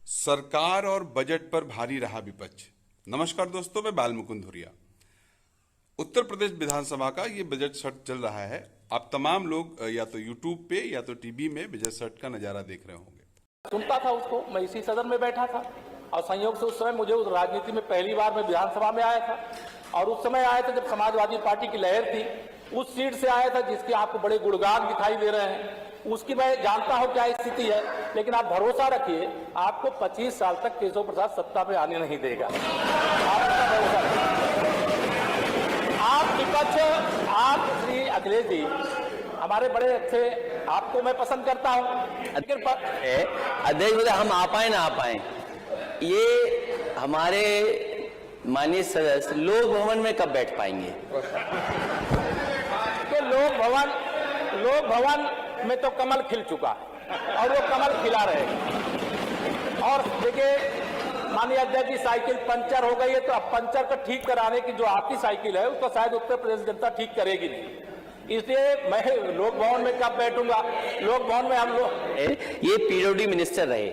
सरकार और बजट पर भारी रहा विपक्ष। नमस्कार दोस्तों, मैं बाल मुकुंद धुरिया। उत्तर प्रदेश विधानसभा का ये बजट सत्र चल रहा है। आप तमाम लोग या तो यूट्यूब पे या तो टीवी में बजट सत्र का नजारा देख रहे होंगे। सुनता था उसको, मैं इसी सदन में बैठा था और संयोग से उस समय मुझे उस राजनीति में पहली बार मैं विधानसभा में आया था और उस समय आया था जब समाजवादी पार्टी की लहर थी। उस सीट से आया था जिसके आपको बड़े गुणगान दिखाई दे रहे हैं। उसकी मैं जानता हूं क्या स्थिति है, लेकिन आप भरोसा रखिए आपको 25 साल तक केशव प्रसाद सत्ता पे आने नहीं देगा। आप विपक्ष, आप श्री अखिलेश जी हमारे बड़े अच्छे, आपको मैं पसंद करता हूं। अध्यक्ष बोले हम आ पाए ना आ पाए, ये हमारे माननीय सदस्य लोक भवन में कब बैठ पाएंगे? तो लोक भवन में तो कमल खिल चुका है और वो कमल खिला रहेगा। और देखिए माननीय अध्यक्ष की साइकिल पंचर हो गई है, तो अब पंचर को ठीक कराने की जो आपकी साइकिल है उसको शायद उत्तर प्रदेश जनता ठीक करेगी नहीं। इसलिए मैं लोक भवन में कब बैठूंगा? लोक भवन में हम लोग, ये पीडब्ल्यूडी मिनिस्टर रहे,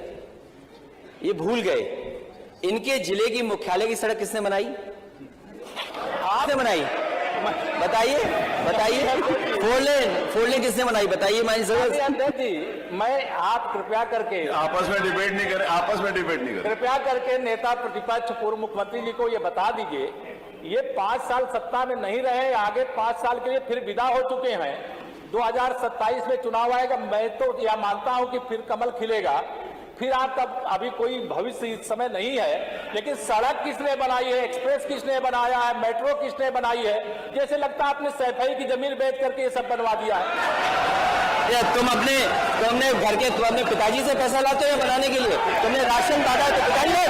ये भूल गए इनके जिले की मुख्यालय की सड़क किसने बनाई? आपने बनाई? बताइए बताइए। फोर लेन किसने बनाई? बताइए माननीय सदस्य। अध्यक्ष जी, मैं आप कृपया करके आपस में डिबेट नहीं करें। कृपया करके नेता प्रतिपक्ष पूर्व मुख्यमंत्री जी को ये बता दीजिए, ये 5 साल सत्ता में नहीं रहे, आगे 5 साल के लिए फिर विदा हो चुके हैं। 2027 में चुनाव आएगा, मैं तो यह मानता हूं कि फिर कमल खिलेगा। फिर आपका अभी कोई भविष्य इस समय नहीं है, लेकिन सड़क किसने बनाई है, एक्सप्रेस किसने बनाया है, मेट्रो किसने बनाई है? जैसे लगता है आपने सैफई की जमीन बेच करके ये सब बनवा दिया है। तुम अपने पिताजी से पैसा लाते हो बनाने के लिए? तुमने राशन बांटा तो पिताजी ने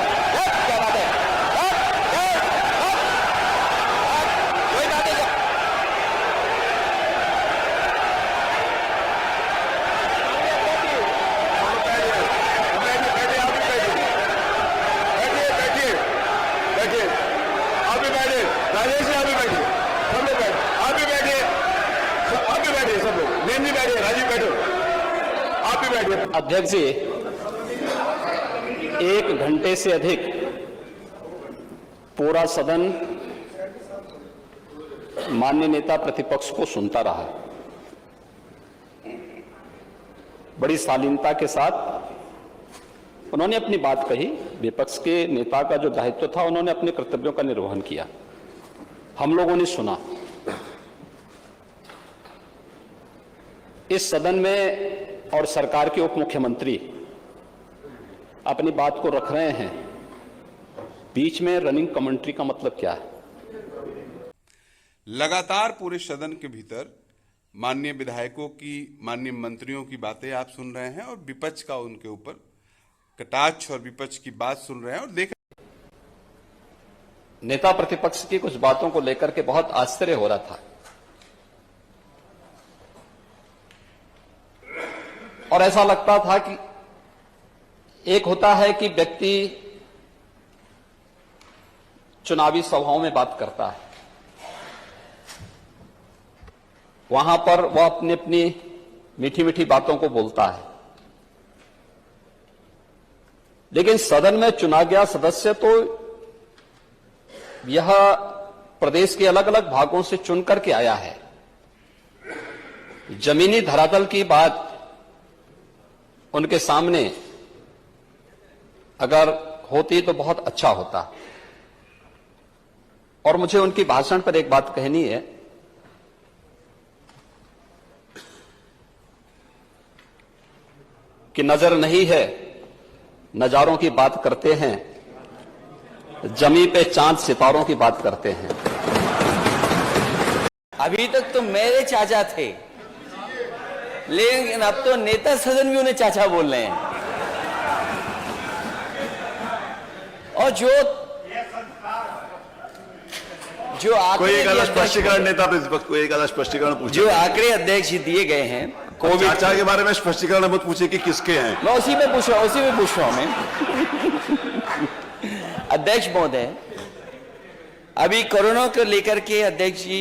क्या बात है? कोई बात है? अध्यक्ष जी, 1 घंटे से अधिक पूरा सदन माननीय नेता प्रतिपक्ष को सुनता रहा। बड़ी शालीनता के साथ उन्होंने अपनी बात कही। विपक्ष के नेता का जो दायित्व था, उन्होंने अपने कर्तव्यों का निर्वहन किया। हम लोगों ने सुना। इस सदन में और सरकार के उप मुख्यमंत्री अपनी बात को रख रहे हैं, बीच में रनिंग कमेंट्री का मतलब क्या है? लगातार पूरे सदन के भीतर माननीय विधायकों की, माननीय मंत्रियों की बातें आप सुन रहे हैं और विपक्ष का उनके ऊपर कटाक्ष और विपक्ष की बात सुन रहे हैं और देख नेता प्रतिपक्ष की कुछ बातों को लेकर के बहुत आश्चर्य हो रहा था और ऐसा लगता था कि एक होता है कि व्यक्ति चुनावी सभाओं में बात करता है, वहां पर वह अपनी अपनी मीठी मीठी बातों को बोलता है, लेकिन सदन में चुना गया सदस्य तो यह प्रदेश के अलग अलग भागों से चुन करके आया है। जमीनी धरातल की बात उनके सामने अगर होती तो बहुत अच्छा होता। और मुझे उनकी भाषण पर एक बात कहनी है कि नजर नहीं है, नजारों की बात करते हैं, जमी पे चांद सितारों की बात करते हैं। अभी तक तो मेरे चाचा थे, लेकिन अब तो नेता सदन भी उन्हें चाचा बोल रहे हैं। और जो कोई एक अलग स्पष्टीकरण नेता प्रतिपक्ष को एक अलग स्पष्टीकरण पूछे। जो आंकड़े अध्यक्ष जी दिए गए हैं कोविड चाचा के बारे में स्पष्टीकरण मत पूछे कि किसके हैं। मैं उसी में पूछ रहा हूं मैं। अध्यक्ष महोदय, अभी कोरोना को लेकर के अध्यक्ष जी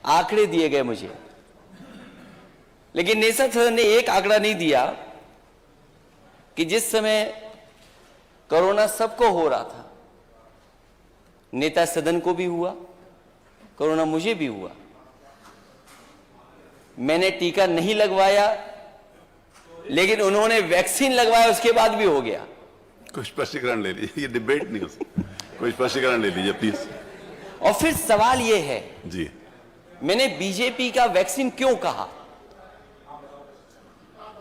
आंकड़े दिए गए मुझे, लेकिन नेता सदन ने एक आंकड़ा नहीं दिया कि जिस समय कोरोना सबको हो रहा था, नेता सदन को भी हुआ, कोरोना मुझे भी हुआ। मैंने टीका नहीं लगवाया, लेकिन उन्होंने वैक्सीन लगवाया, उसके बाद भी हो गया। कोई स्पष्टीकरण ले लीजिए, ये डिबेट नहीं हो सकती, कोई स्पष्टीकरण ले लीजिए प्लीज। और फिर सवाल यह है, जी, मैंने बीजेपी का वैक्सीन क्यों कहा?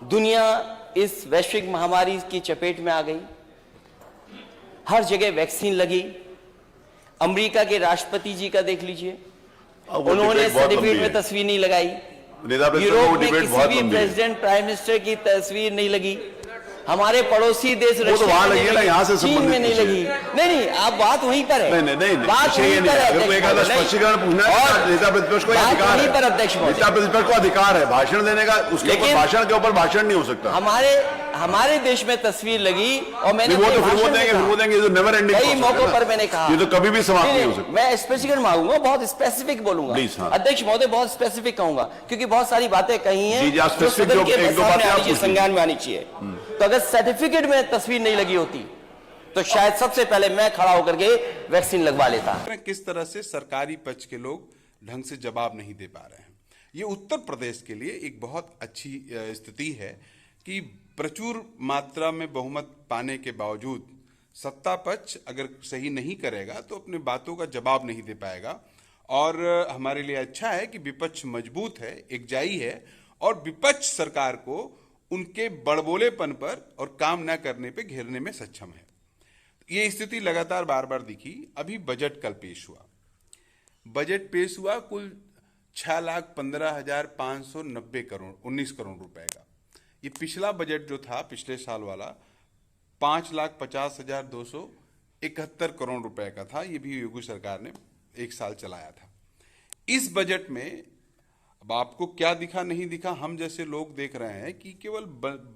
दुनिया इस वैश्विक महामारी की चपेट में आ गई, हर जगह वैक्सीन लगी। अमेरिका के राष्ट्रपति जी का देख लीजिए, उन्होंने सर्टिफिकेट में तस्वीर नहीं लगाई। यूरोप में किसी भी प्रेसिडेंट प्राइम मिनिस्टर की तस्वीर नहीं लगी। हमारे पड़ोसी देश वो तो वहां लगी है ना, यहाँ से चीन में नहीं लगी। नहीं, आप बात वहीं पर है। नहीं, बात वहीं पर है। स्पष्टीकरण पूछना है, नेता प्रतिपक्ष को अधिकार है, नेता प्रतिपक्ष को अधिकार है भाषण देने का, उसके ऊपर भाषण के ऊपर भाषण नहीं हो सकता। हमारे देश में तस्वीर लगी और मैंने वो तो फिर वो देंगे, ये तो नेवर एंडिंग कई मौकों पर मैंने कहा, ये तो कभी भी समाप्त नहीं हो सकता। मैं स्पष्टीकरण मांगूंगा, बहुत स्पेसिफिक बोलूंगा। अध्यक्ष महोदय, बहुत स्पेसिफिक कहूंगा, क्योंकि बहुत सारी बातें कही हैं जो सदन के सामने संज्ञान में आनी चाहिए। तो अगर सर्टिफिकेट में तस्वीर नहीं लगी होती तो शायद सबसे पहले मैं खड़ा होकर के वैक्सीन लगवा लेता। किस तरह से सरकारी पक्ष के लोग ढंग से जवाब नहीं दे पा रहे हैं। ये उत्तर प्रदेश के लिए एक बहुत अच्छी स्थिति है कि प्रचुर मात्रा में बहुमत पाने के बावजूद सत्ता पक्ष अगर सही नहीं करेगा तो अपनी बातों का जवाब नहीं दे पाएगा। और हमारे लिए अच्छा है कि विपक्ष मजबूत है, एकजाई है, और विपक्ष सरकार को उनके बड़बोलेपन पर और काम न करने पे घेरने में सक्षम है। ये स्थिति लगातार बार बार दिखी। अभी बजट कल पेश हुआ, बजट पेश हुआ कुल 6,15,590 करोड़ 19 करोड़ रुपए का। ये पिछला बजट जो था पिछले साल वाला 5,50,271 करोड़ रुपए का था। ये भी योगी सरकार ने एक साल चलाया था। इस बजट में अब आपको क्या दिखा नहीं दिखा, हम जैसे लोग देख रहे हैं कि केवल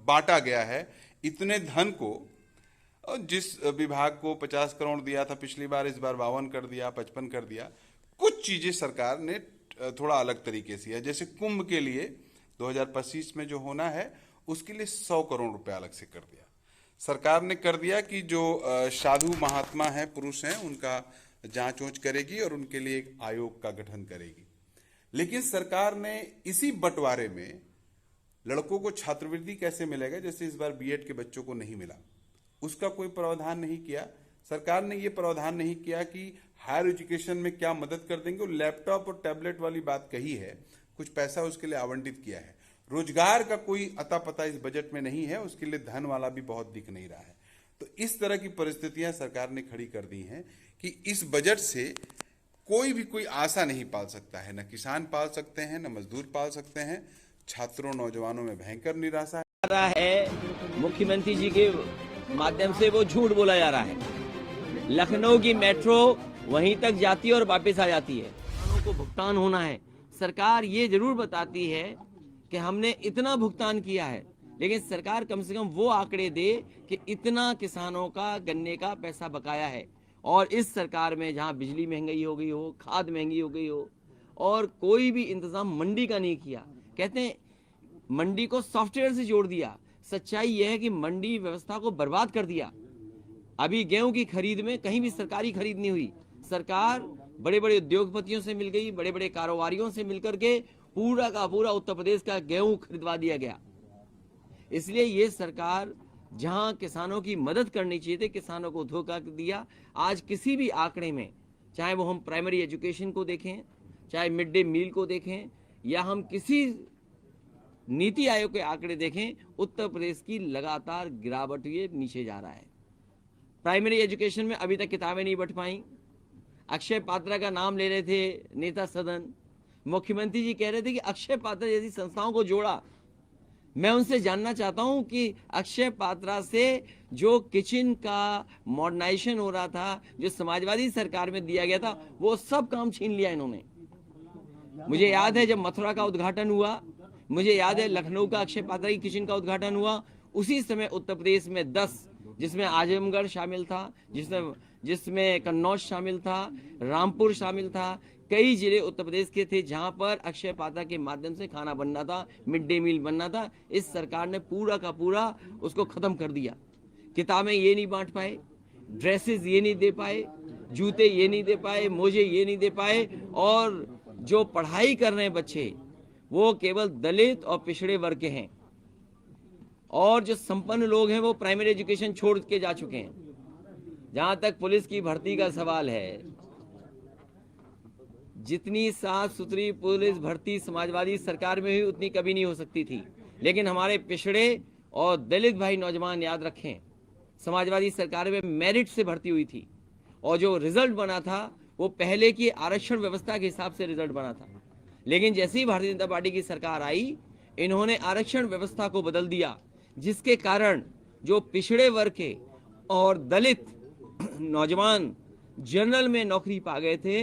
बांटा गया है इतने धन को। जिस विभाग को 50 करोड़ दिया था पिछली बार, इस बार 52 कर दिया, 55 कर दिया। कुछ चीजें सरकार ने थोड़ा अलग तरीके से है, जैसे कुंभ के लिए 2025 में जो होना है उसके लिए 100 करोड़ रुपए अलग से कर दिया। सरकार ने कर दिया कि जो साधु महात्मा हैं, पुरुष हैं, उनका जांच ऊंच करेगी और उनके लिए एक आयोग का गठन करेगी। लेकिन सरकार ने इसी बंटवारे में लड़कों को छात्रवृत्ति कैसे मिलेगा, जैसे इस बार बीएड के बच्चों को नहीं मिला, उसका कोई प्रावधान नहीं किया। सरकार ने ये प्रावधान नहीं किया कि हायर एजुकेशन में क्या मदद कर देंगे। लैपटॉप और टैबलेट वाली बात कही है, कुछ पैसा उसके लिए आवंटित किया है। रोजगार का कोई अता पता इस बजट में नहीं है, उसके लिए धन वाला भी बहुत दिख नहीं रहा है। तो इस तरह की परिस्थितियां सरकार ने खड़ी कर दी हैं कि इस बजट से कोई आशा नहीं पाल सकता है। न किसान पाल सकते हैं, न मजदूर पाल सकते हैं। छात्रों, नौजवानों में भयंकर निराशा है। मुख्यमंत्री जी के माध्यम से वो झूठ बोला जा रहा है। लखनऊ की मेट्रो वहीं तक जाती है और वापस आ जाती है। किसानों को भुगतान होना है। सरकार ये जरूर बताती है कि हमने इतना भुगतान किया है, लेकिन सरकार कम से कम वो आंकड़े दे कि इतना किसानों का गन्ने का पैसा बकाया है। और इस सरकार में जहां बिजली महंगी हो गई हो, खाद महंगी हो गई हो, और कोई भी इंतजाम मंडी का नहीं किया। कहते हैं मंडी को सॉफ्टवेयर से जोड़ दिया। सच्चाई यह है कि मंडी व्यवस्था को बर्बाद कर दिया। अभी गेहूं की खरीद में कहीं भी सरकारी खरीद नहीं हुई। सरकार बड़े बड़े उद्योगपतियों से मिल गई, बड़े बड़े कारोबारियों से मिलकर के पूरा का पूरा उत्तर प्रदेश का गेहूं खरीदवा दिया गया। इसलिए ये सरकार जहां किसानों की मदद करनी चाहिए थी, किसानों को धोखा दिया। आज किसी भी आंकड़े में, चाहे वो हम प्राइमरी एजुकेशन को देखें, चाहे मिड डे मील को देखें, या हम किसी नीति आयोग के आंकड़े देखें, उत्तर प्रदेश की लगातार गिरावट हुई, नीचे जा रहा है। प्राइमरी एजुकेशन में अभी तक किताबें नहीं बंट पाई। अक्षय पात्रा का नाम ले रहे थे नेता सदन, मुख्यमंत्री जी कह रहे थे कि अक्षय पात्रा जैसी संस्थाओं को जोड़ा। मैं उनसे जानना चाहता हूं कि अक्षय पात्रा से जो किचन का मॉडर्नाइजेशन हो रहा था, जो समाजवादी सरकार में दिया गया था, वो सब काम छीन लिया इन्होंने। मुझे याद है जब मथुरा का उद्घाटन हुआ, मुझे याद है लखनऊ का अक्षय पात्रा की किचन का उद्घाटन हुआ, उसी समय उत्तर प्रदेश में 10, जिसमें आजमगढ़ शामिल था, जिसमें कन्नौज शामिल था, रामपुर शामिल था, कई जिले उत्तर प्रदेश के थे जहां पर अक्षय पात्रा के माध्यम से खाना बनना था, मिड डे मील बनना था। इस सरकार ने पूरा का पूरा उसको खत्म कर दिया। किताबें ये नहीं बांट पाए, ड्रेसेस ये नहीं दे पाए, जूते ये नहीं दे पाए, मोजे ये नहीं दे पाए, और जो पढ़ाई कर रहे हैं बच्चे वो केवल दलित और पिछड़े वर्ग के हैं, और जो संपन्न लोग हैं वो प्राइमरी एजुकेशन छोड़ के जा चुके हैं। जहां तक पुलिस की भर्ती का सवाल है, जितनी साफ सुथरी पुलिस भर्ती समाजवादी सरकार में हुई उतनी कभी नहीं हो सकती थी, लेकिन हमारे पिछड़े और दलित भाई नौजवान याद रखें, समाजवादी सरकार में मेरिट से भर्ती हुई थी, और जो रिजल्ट बना था वो पहले की आरक्षण व्यवस्था के हिसाब से रिजल्ट बना था। लेकिन जैसे ही भारतीय जनता पार्टी की सरकार आई, इन्होंने आरक्षण व्यवस्था को बदल दिया, जिसके कारण जो पिछड़े वर्ग के और दलित नौजवान जनरल में नौकरी पा गए थे,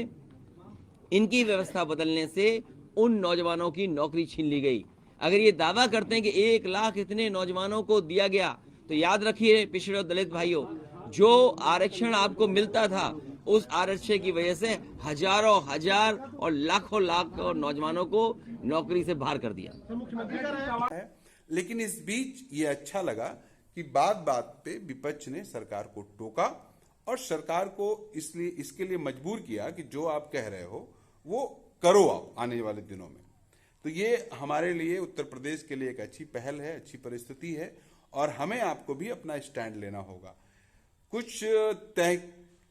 इनकी व्यवस्था बदलने से उन नौजवानों की नौकरी छीन ली गई। अगर ये दावा करते हैं कि 1 लाख इतने नौजवानों को दिया गया, तो याद रखिए पिछड़े और दलित भाइयों, जो आरक्षण आपको मिलता था उस आरक्षण की वजह से हजारों हजार और लाखों लाख नौजवानों को नौकरी से बाहर कर दिया है। लेकिन इस बीच ये अच्छा लगा कि बात बात पे विपक्ष ने सरकार को टोका और सरकार को इसके लिए मजबूर किया कि जो आप कह रहे हो वो करो आप आने वाले दिनों में। तो ये हमारे लिए उत्तर प्रदेश के लिए एक अच्छी पहल है, अच्छी परिस्थिति है, और हमें आपको भी अपना स्टैंड लेना होगा। कुछ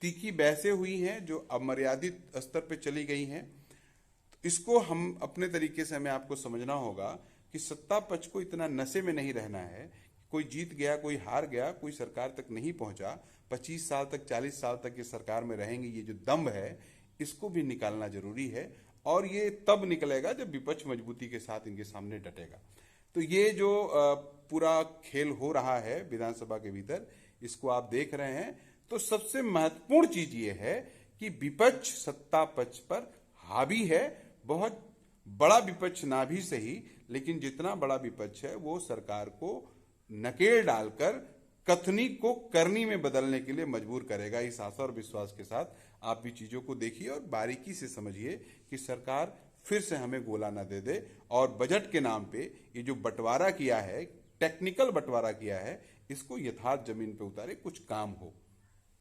तीखी बहसें हुई हैं जो अमर्यादित स्तर पर चली गई हैं, तो इसको हम अपने तरीके से हमें आपको समझना होगा कि सत्ता पक्ष को इतना नशे में नहीं रहना है, कोई जीत गया कोई हार गया, कोई सरकार तक नहीं पहुंचा, 25 साल तक 40 साल तक ये सरकार में रहेंगे, ये जो दम्भ है इसको भी निकालना जरूरी है, और ये तब निकलेगा जब विपक्ष मजबूती के साथ इनके सामने डटेगा। तो ये जो पूरा खेल हो रहा है विधानसभा के भीतर, इसको आप देख रहे हैं, तो सबसे महत्वपूर्ण चीज ये है कि विपक्ष सत्ता पक्ष पर हावी है। बहुत बड़ा विपक्ष ना भी सही, लेकिन जितना बड़ा विपक्ष है वो सरकार को नकेल डालकर कथनी को करनी में बदलने के लिए मजबूर करेगा। इस आशा और विश्वास के साथ आप भी चीजों को देखिए और बारीकी से समझिए कि सरकार फिर से हमें गोला ना दे दे, और बजट के नाम पे ये जो बंटवारा किया है, टेक्निकल बंटवारा किया है, इसको यथार्थ जमीन पे उतारे, कुछ काम हो।